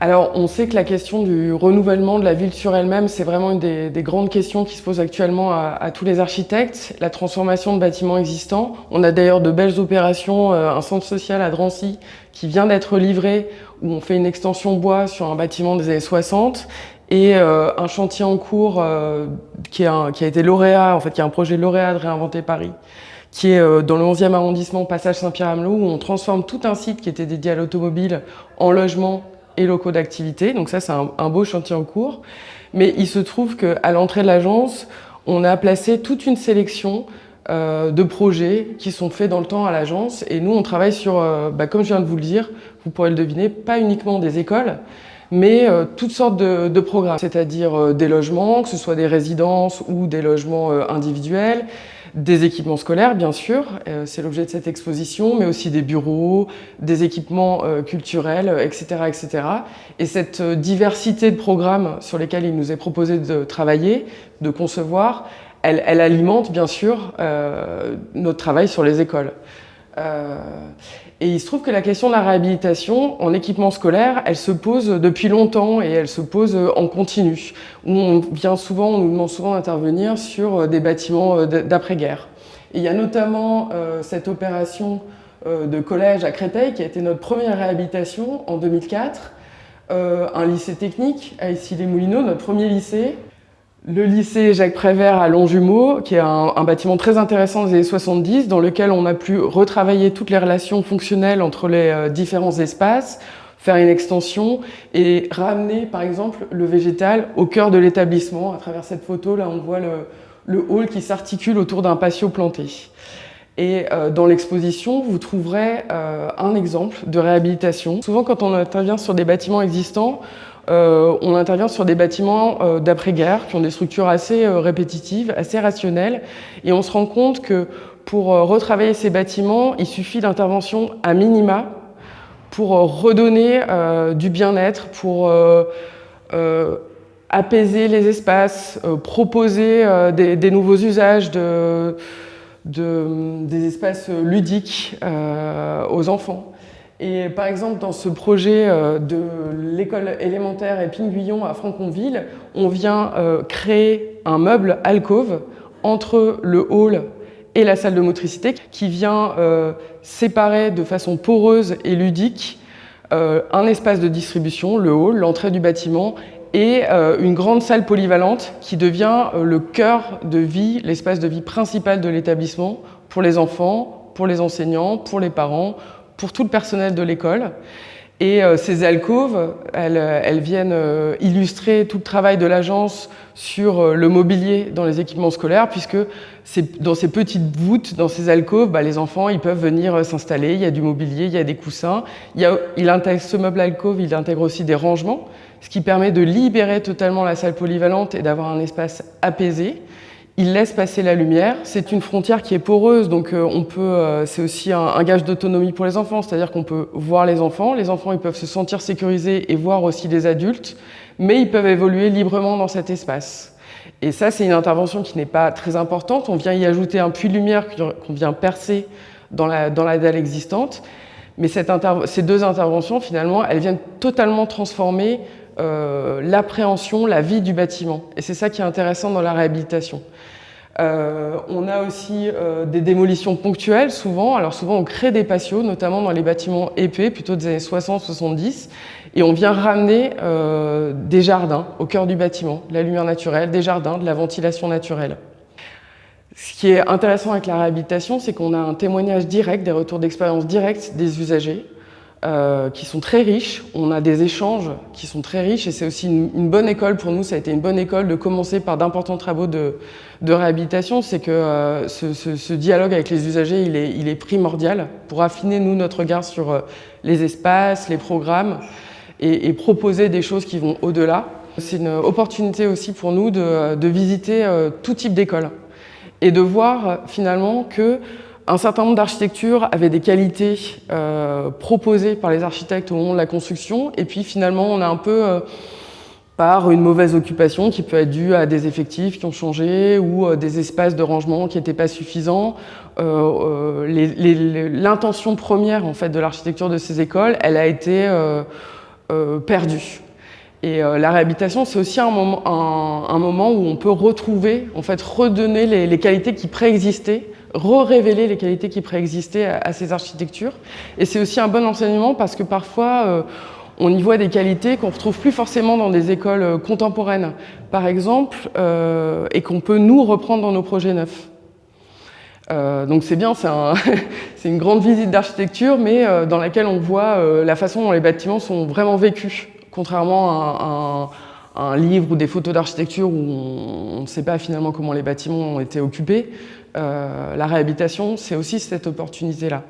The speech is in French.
Alors, on sait que la question du renouvellement de la ville sur elle-même, c'est vraiment une des grandes questions qui se posent actuellement à tous les architectes. La transformation de bâtiments existants. On a d'ailleurs de belles opérations, un centre social à Drancy qui vient d'être livré, où on fait une extension bois sur un bâtiment des années 60, et un chantier en cours qui a été lauréat, en fait, qui est un projet lauréat de Réinventer Paris, qui est dans le 11e arrondissement, passage Saint-Pierre-Amelot, où on transforme tout un site qui était dédié à l'automobile en logement et locaux d'activité. Donc ça, c'est un beau chantier en cours. Mais il se trouve qu'à l'entrée de l'agence, on a placé toute une sélection de projets qui sont faits dans le temps à l'agence. Et nous, on travaille sur, comme je viens de vous le dire, vous pourrez le deviner, pas uniquement des écoles, mais toutes sortes de programmes, c'est-à-dire des logements, que ce soit des résidences ou des logements individuels, des équipements scolaires, bien sûr, c'est l'objet de cette exposition, mais aussi des bureaux, des équipements culturels, etc., etc. Et cette diversité de programmes sur lesquels il nous est proposé de travailler, de concevoir, elle alimente, bien sûr, notre travail sur les écoles. Et il se trouve que la question de la réhabilitation en équipement scolaire, elle se pose depuis longtemps et elle se pose en continu. On nous demande souvent d'intervenir sur des bâtiments d'après-guerre. Et il y a notamment cette opération de collège à Créteil qui a été notre première réhabilitation en 2004, un lycée technique à Issy-les-Moulineaux, notre premier lycée. Le lycée Jacques Prévert à Longjumeau, qui est un bâtiment très intéressant des années 70, dans lequel on a pu retravailler toutes les relations fonctionnelles entre les différents espaces, faire une extension et ramener, par exemple, le végétal au cœur de l'établissement. À travers cette photo, là, on voit le hall qui s'articule autour d'un patio planté. Et dans l'exposition, vous trouverez un exemple de réhabilitation. Souvent, quand on intervient sur des bâtiments existants, on intervient sur des bâtiments d'après-guerre qui ont des structures assez répétitives, assez rationnelles. Et on se rend compte que pour retravailler ces bâtiments, il suffit d'intervention à minima pour redonner du bien-être, pour apaiser les espaces, proposer des nouveaux usages des espaces ludiques aux enfants. Et par exemple, dans ce projet de l'école élémentaire Épine-Guyon à Franconville, on vient créer un meuble alcôve entre le hall et la salle de motricité qui vient séparer de façon poreuse et ludique un espace de distribution, le hall, l'entrée du bâtiment, et une grande salle polyvalente qui devient le cœur de vie, l'espace de vie principal de l'établissement pour les enfants, pour les enseignants, pour les parents, pour tout le personnel de l'école. Et ces alcôves, elles viennent illustrer tout le travail de l'agence sur le mobilier dans les équipements scolaires, puisque dans ces petites voûtes, dans ces alcôves, les enfants ils peuvent venir s'installer, il y a du mobilier, il y a des coussins. Ce meuble alcôve, il intègre aussi des rangements, ce qui permet de libérer totalement la salle polyvalente et d'avoir un espace apaisé. Il laisse passer la lumière. C'est une frontière qui est poreuse, donc c'est aussi un gage d'autonomie pour les enfants, c'est-à-dire qu'on peut voir les enfants ils peuvent se sentir sécurisés et voir aussi les adultes, mais ils peuvent évoluer librement dans cet espace. Et ça, c'est une intervention qui n'est pas très importante, on vient y ajouter un puits de lumière qu'on vient percer dans la dalle existante, mais ces deux interventions, finalement, elles viennent totalement transformer l'appréhension, la vie du bâtiment. Et c'est ça qui est intéressant dans la réhabilitation. On a aussi des démolitions ponctuelles, souvent. Alors souvent, on crée des patios, notamment dans les bâtiments épais, plutôt des années 60-70, et on vient ramener des jardins au cœur du bâtiment, de la lumière naturelle, des jardins, de la ventilation naturelle. Ce qui est intéressant avec la réhabilitation, c'est qu'on a un témoignage direct, des retours d'expérience directs des usagers, qui sont très riches. On a des échanges qui sont très riches et c'est aussi une bonne école pour nous. Ça a été une bonne école de commencer par d'importants travaux de réhabilitation. C'est que ce dialogue avec les usagers, il est primordial pour affiner, nous, notre regard sur les espaces, les programmes et proposer des choses qui vont au-delà. C'est une opportunité aussi pour nous de visiter tout type d'école et de voir finalement que un certain nombre d'architectures avaient des qualités proposées par les architectes au moment de la construction, et puis finalement on a un peu, par une mauvaise occupation qui peut être due à des effectifs qui ont changé ou des espaces de rangement qui n'étaient pas suffisants, l'intention première en fait, de l'architecture de ces écoles, elle a été perdus. Et la réhabilitation, c'est aussi un moment où on peut retrouver, en fait, redonner les qualités qui préexistaient, révéler les qualités qui préexistaient à ces architectures. Et c'est aussi un bon enseignement parce que parfois, on y voit des qualités qu'on ne retrouve plus forcément dans des écoles contemporaines, par exemple, et qu'on peut nous reprendre dans nos projets neufs. Donc c'est bien, c'est une grande visite d'architecture, mais dans laquelle on voit la façon dont les bâtiments sont vraiment vécus, contrairement à un livre ou des photos d'architecture où on ne sait pas finalement comment les bâtiments ont été occupés. La réhabilitation, c'est aussi cette opportunité-là.